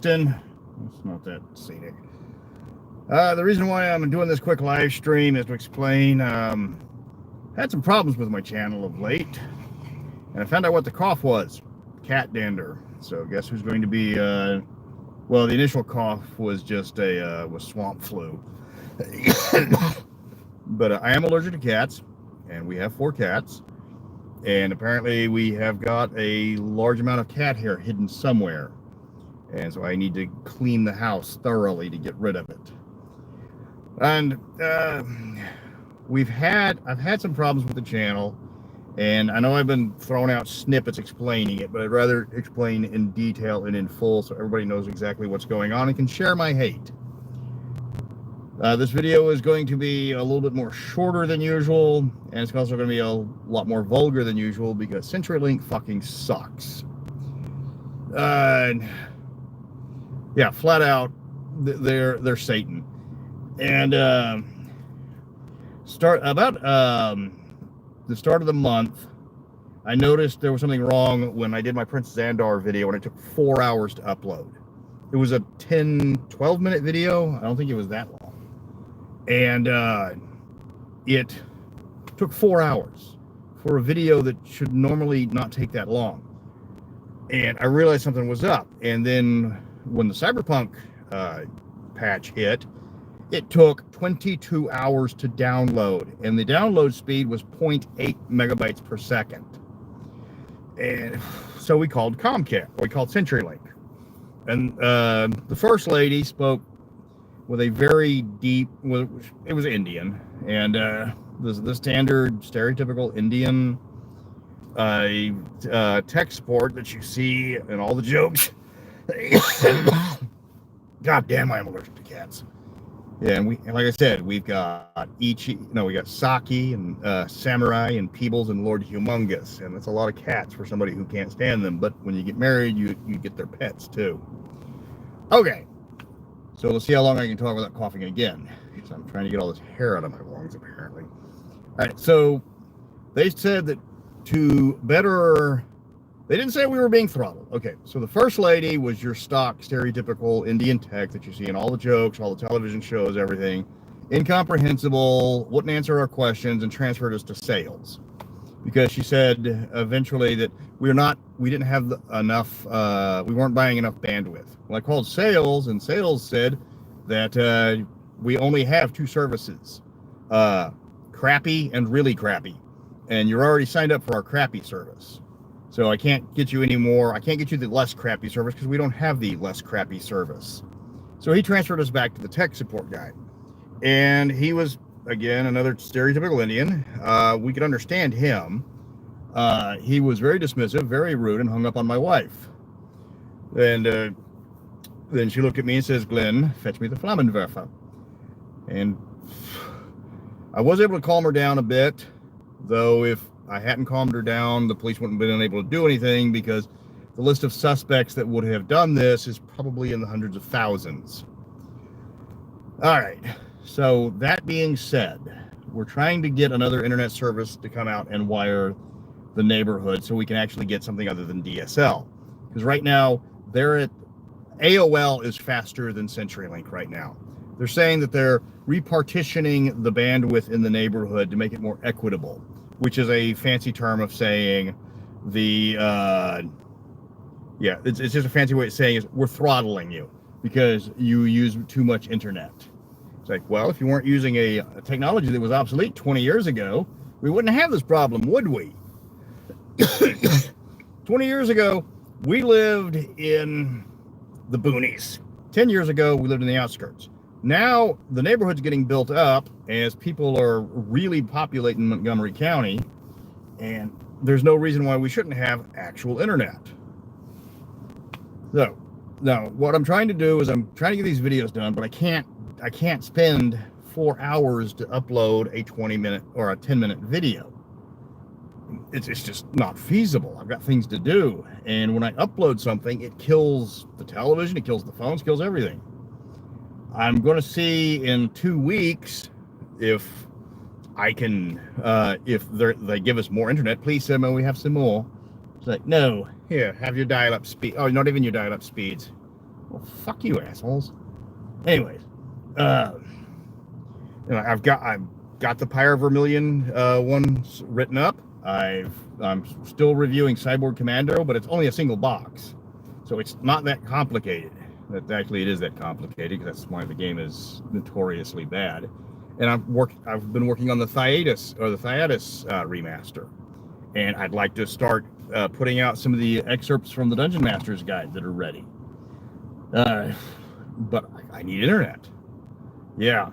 Houston. It's not that scenic. The reason why I'm doing this quick live stream is to explain, had some problems with my channel of late, and I found out what the cough was, cat dander. So guess who's going to be, well, the initial cough was just was swamp flu. But I am allergic to cats, and we have 4 cats, and apparently we have got a large amount of cat hair hidden somewhere, and so I need to clean the house thoroughly to get rid of it. And I've had some problems with the channel, and I know I've been throwing out snippets explaining it, but I'd rather explain in detail and in full so everybody knows exactly what's going on and can share my hate. This video is going to be a little bit more shorter than usual, and it's also going to be a lot more vulgar than usual because CenturyLink fucking sucks. Yeah, flat out, they're Satan. And the start of the month, I noticed there was something wrong when I did my Prince Xandar video, and it took 4 hours to upload. It was a 12 minute video. I don't think it was that long. And it took 4 hours for a video that should normally not take that long. And I realized something was up. And then when the Cyberpunk patch hit, it took 22 hours to download, and the download speed was 0.8 megabytes per second. And so we called Comcast, we called CenturyLink. And the first lady spoke with a very deep, it was Indian, and the standard stereotypical Indian tech support that you see in all the jokes. God damn, I'm allergic to cats. Yeah, and like I said, we've got we got Saki and Samurai and Peebles and Lord Humongous, and that's a lot of cats for somebody who can't stand them. But when you get married, you get their pets too. Okay, so let's see how long I can talk without coughing again, because I'm trying to get all this hair out of my lungs apparently. All right, so they said that they didn't say we were being throttled. Okay, so the first lady was your stock, stereotypical Indian tech that you see in all the jokes, all the television shows, everything. Incomprehensible, wouldn't answer our questions, and transferred us to sales. Because she said eventually that we didn't have enough, we weren't buying enough bandwidth. Well, I called sales, and sales said that we only have 2 services, crappy and really crappy. And you're already signed up for our crappy service. So I can't get you any more. I can't get you the less crappy service because we don't have the less crappy service. So he transferred us back to the tech support guy. And he was, again, another stereotypical Indian. We could understand him. He was very dismissive, very rude, and hung up on my wife. And then she looked at me and says, "Glenn, fetch me the Flammenwerfer." And I was able to calm her down a bit, though if I hadn't calmed her down, the police wouldn't have been able to do anything because the list of suspects that would have done this is probably in the hundreds of thousands. All right, so that being said, we're trying to get another internet service to come out and wire the neighborhood so we can actually get something other than DSL. Because right now, AOL is faster than CenturyLink right now. They're saying that they're repartitioning the bandwidth in the neighborhood to make it more equitable, which is a fancy term of saying it's just a fancy way of saying is we're throttling you because you use too much internet. It's like, well, if you weren't using a technology that was obsolete 20 years ago, we wouldn't have this problem, would we? 20 years ago, we lived in the boonies. 10 years ago, we lived in the outskirts. Now, the neighborhood's getting built up as people are really populating Montgomery County, and there's no reason why we shouldn't have actual internet. So, now, what I'm trying to do is I'm trying to get these videos done, but I can't spend 4 hours to upload a 20-minute or a 10-minute video. It's just not feasible. I've got things to do, and when I upload something, it kills the television, it kills the phones, kills everything. I'm going to see in 2 weeks if I can, if they give us more internet. Please, Simo, we have some more. It's like, no, here, have your dial-up speed. Oh, not even your dial-up speeds. Well, fuck you, assholes. Anyways, I've got the Pyre Vermilion ones written up. I'm still reviewing Cyborg Commando, but it's only a single box, so it's not that complicated. Actually, it is that complicated because that's why the game is notoriously bad. And I've been working on the Thyatis remaster, and I'd like to start putting out some of the excerpts from the Dungeon Master's Guide that are ready. But I need internet. Yeah.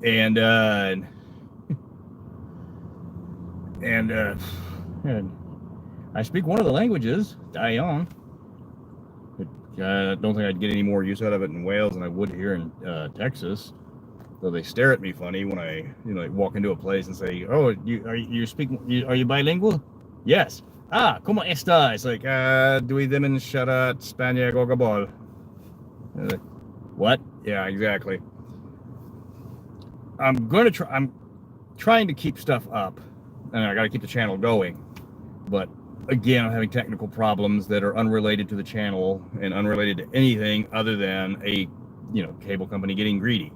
And I speak one of the languages, Dayan. I don't think I'd get any more use out of it in Wales than I would here in Texas. Though they stare at me funny when I, walk into a place and say, "Oh, are you bilingual?" Yes. Ah, ¿cómo está? It's like, do we them in Sharat, Spania, Gogabol? What? Yeah, exactly. I'm trying to keep stuff up, and I got to keep the channel going. But again, I'm having technical problems that are unrelated to the channel and unrelated to anything other than a, cable company getting greedy.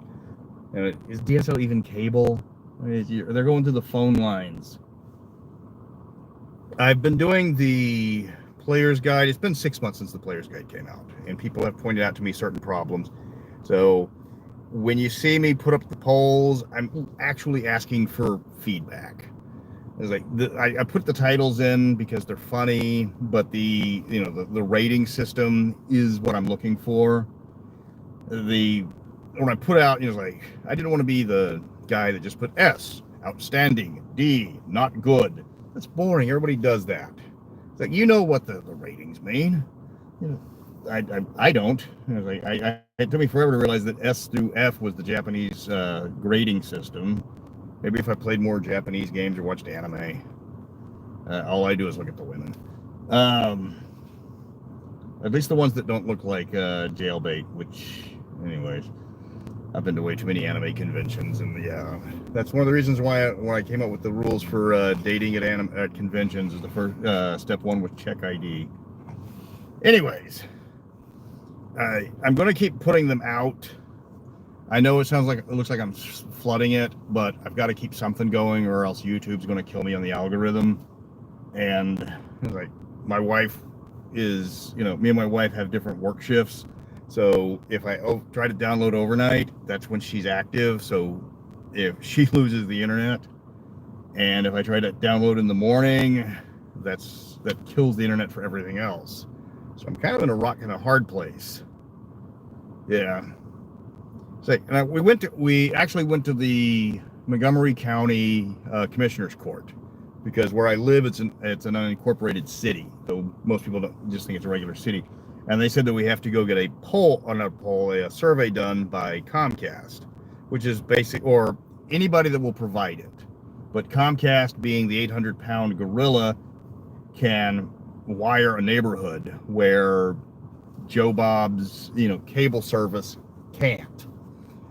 And is DSL even cable? They're going through the phone lines. I've been doing the Player's Guide. It's been 6 months since the Player's Guide came out, and people have pointed out to me certain problems. So when you see me put up the polls, I'm actually asking for feedback. It's like I put the titles in because they're funny, but the rating system is what I'm looking for. When I put out, like, I didn't want to be the guy that just put S, outstanding, D, not good. That's boring. Everybody does that. It's like, what the ratings mean. I don't. It took me forever to realize that S through F was the Japanese grading system. Maybe if I played more Japanese games or watched anime. All I do is look at the women. At least the ones that don't look like jailbait, which, anyways, I've been to way too many anime conventions, and yeah, that's one of the reasons why when I came up with the rules for dating at conventions is the first step one was check ID. Anyways, I'm going to keep putting them out. I know it looks like I'm flooding it, but I've got to keep something going, or else YouTube's going to kill me on the algorithm. And like, my wife is, me and my wife have different work shifts. So if I try to download overnight, that's when she's active. So if she loses the internet, and if I try to download in the morning, that kills the internet for everything else. So I'm kind of in a rock and a hard place. Yeah. So, and we actually went to the Montgomery County Commissioner's Court, because where I live, it's an unincorporated city. So most people don't just think it's a regular city. And they said that we have to go get a survey done by Comcast, which is or anybody that will provide it. But Comcast, being the 800-pound gorilla, can wire a neighborhood where Joe Bob's, cable service can't.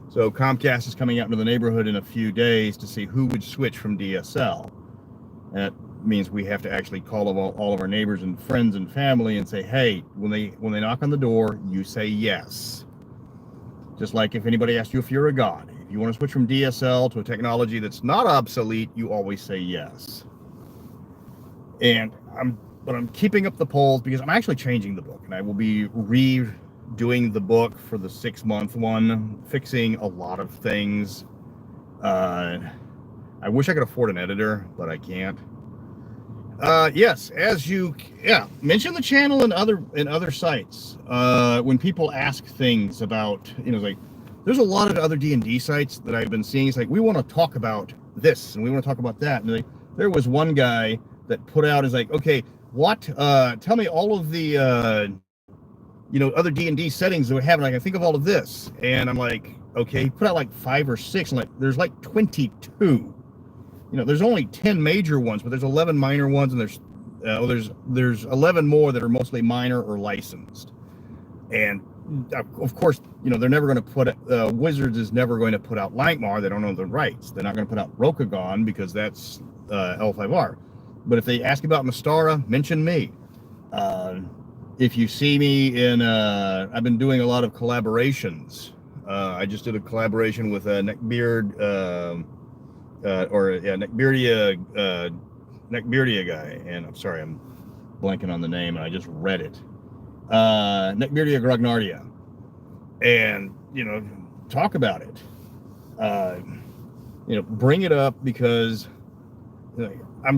So Comcast is coming out into the neighborhood in a few days to see who would switch from DSL. That means we have to actually call all of our neighbors and friends and family and say, hey, when they knock on the door, you say yes. Just like if anybody asks you if you're a god. If you want to switch from DSL to a technology that's not obsolete, you always say yes. And I'm keeping up the polls because I'm actually changing the book, and I will be redoing the book for the 6-month one, fixing a lot of things. I wish I could afford an editor, but I can't. Yes, mention the channel and other sites. When people ask things about, like, there's a lot of other D&D sites that I've been seeing. It's like, we want to talk about this and we want to talk about that. And there was one guy that put out, is like, okay, tell me all of the, other D&D settings that we have, and I can think of all of this. And I'm like, okay, he put out like 5 or 6, and there's like 22. There's only 10 major ones, but there's 11 minor ones, and there's 11 more that are mostly minor or licensed. And of course, they're never going to put Wizards is never going to put out Lightmar. They don't own the rights. They're not going to put out Rokugan because that's L5R. But if they ask about Mystara, mention me. If you see me in, I've been doing a lot of collaborations. I just did a collaboration with Neckbeard, Neckbeardia guy, and I'm sorry, I'm blanking on the name, and I just read it. Neckbeardia Grognardia, and talk about it. Bring it up because I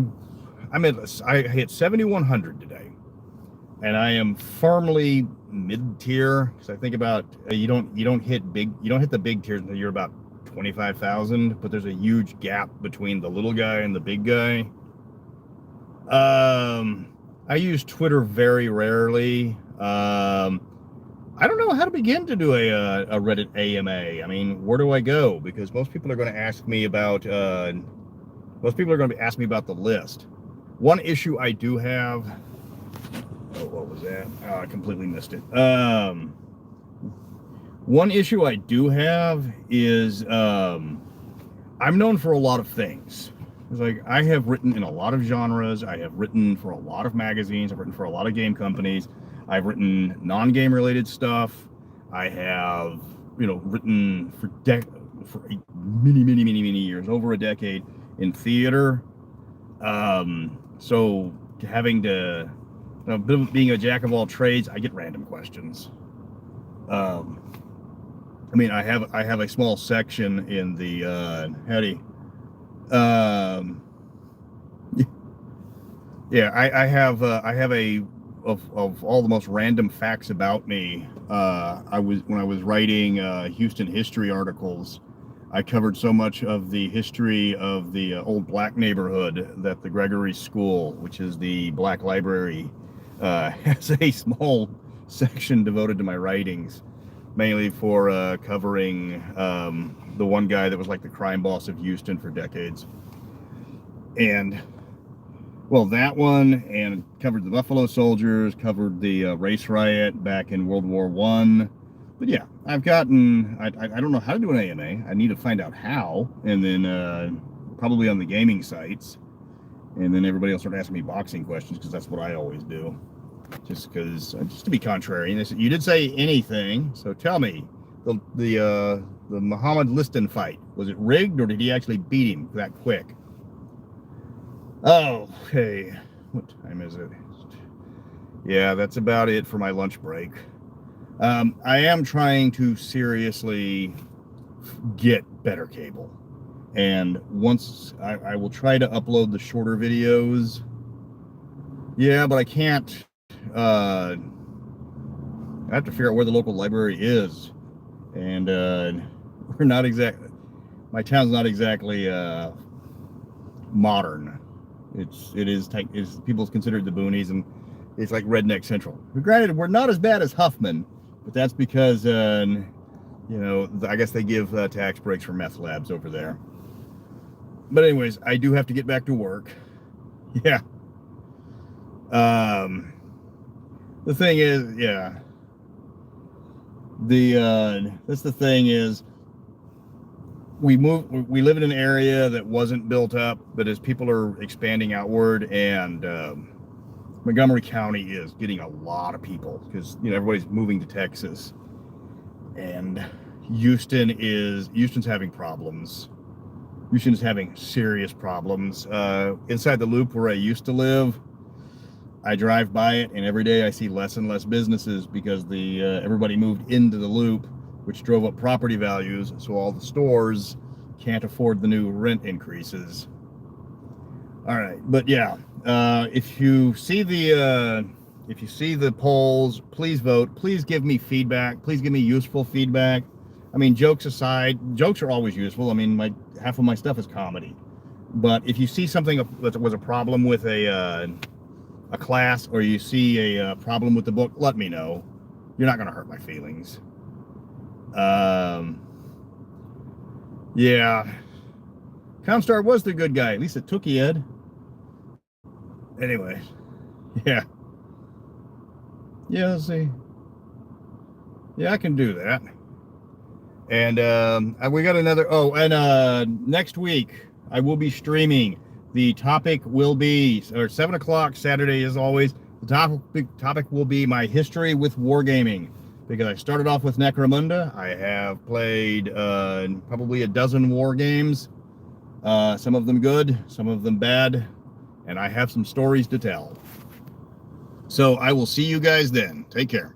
hit 7,100 today, and I am firmly mid-tier because I think about you don't hit the big tiers until you're about 25,000, but there's a huge gap between the little guy and the big guy. I use Twitter very rarely. I don't know how to begin to do a Reddit AMA. I mean, where do I go? Because most people are going to ask me about the list. One issue I do have. Oh, what was that? Oh, I completely missed it. One issue I do have is I'm known for a lot of things. It's like I have written in a lot of genres. I have written for a lot of magazines. I've written for a lot of game companies. I've written non-game related stuff. I have, written for many years, over a decade in theater. So having to, being a jack of all trades, I get random questions. I have a small section in the I have of all the most random facts about me. When I was writing Houston history articles, I covered so much of the history of the old black neighborhood that the Gregory School, which is the black library, has a small section devoted to my writings, mainly for covering the one guy that was like the crime boss of Houston for decades. And well, that one, and covered the Buffalo Soldiers, covered the race riot back in World War I. But yeah, I don't know how to do an AMA. I need to find out how, and then probably on the gaming sites. And then everybody will start asking me boxing questions, because that's what I always do. Just to be contrary. And they said, you did say anything, so tell me, the Muhammad Liston fight, was it rigged, or did he actually beat him that quick? Oh, okay. What time is it? Yeah, that's about it for my lunch break. I am trying to seriously get better cable. And once I will try to upload the shorter videos. Yeah, but I can't. I have to figure out where the local library is. And we're not exactly. My town's not exactly modern. It is people's considered the boonies, and it's like redneck central. Granted, we're not as bad as Huffman, but that's because I guess they give tax breaks for meth labs over there. But anyways, I do have to get back to work. Yeah. The thing is, yeah. That's the thing is, we live in an area that wasn't built up, but as people are expanding outward, and Montgomery County is getting a lot of people because everybody's moving to Texas, and Houston's having problems. Houston's having serious problems. Inside the loop where I used to live, I drive by it, and every day I see less and less businesses because everybody moved into the loop, which drove up property values, so all the stores can't afford the new rent increases. All right, but yeah, if you see the polls, please vote. Please give me feedback. Please give me useful feedback. I mean, jokes aside, jokes are always useful. I mean, half of my stuff is comedy. But if you see something that was a problem with a class, or you see a problem with the book, let me know. You're not going to hurt my feelings. Yeah, Comstar was the good guy. At least it took you, Ed. Anyway, yeah, let's see. Yeah, I can do that. And we got another. Oh, and next week I will be streaming. The topic will be 7 o'clock Saturday, as always. The topic will be my history with wargaming, because I started off with Necromunda. I have played probably a dozen war games, some of them good, some of them bad, and I have some stories to tell. So I will see you guys then. Take care.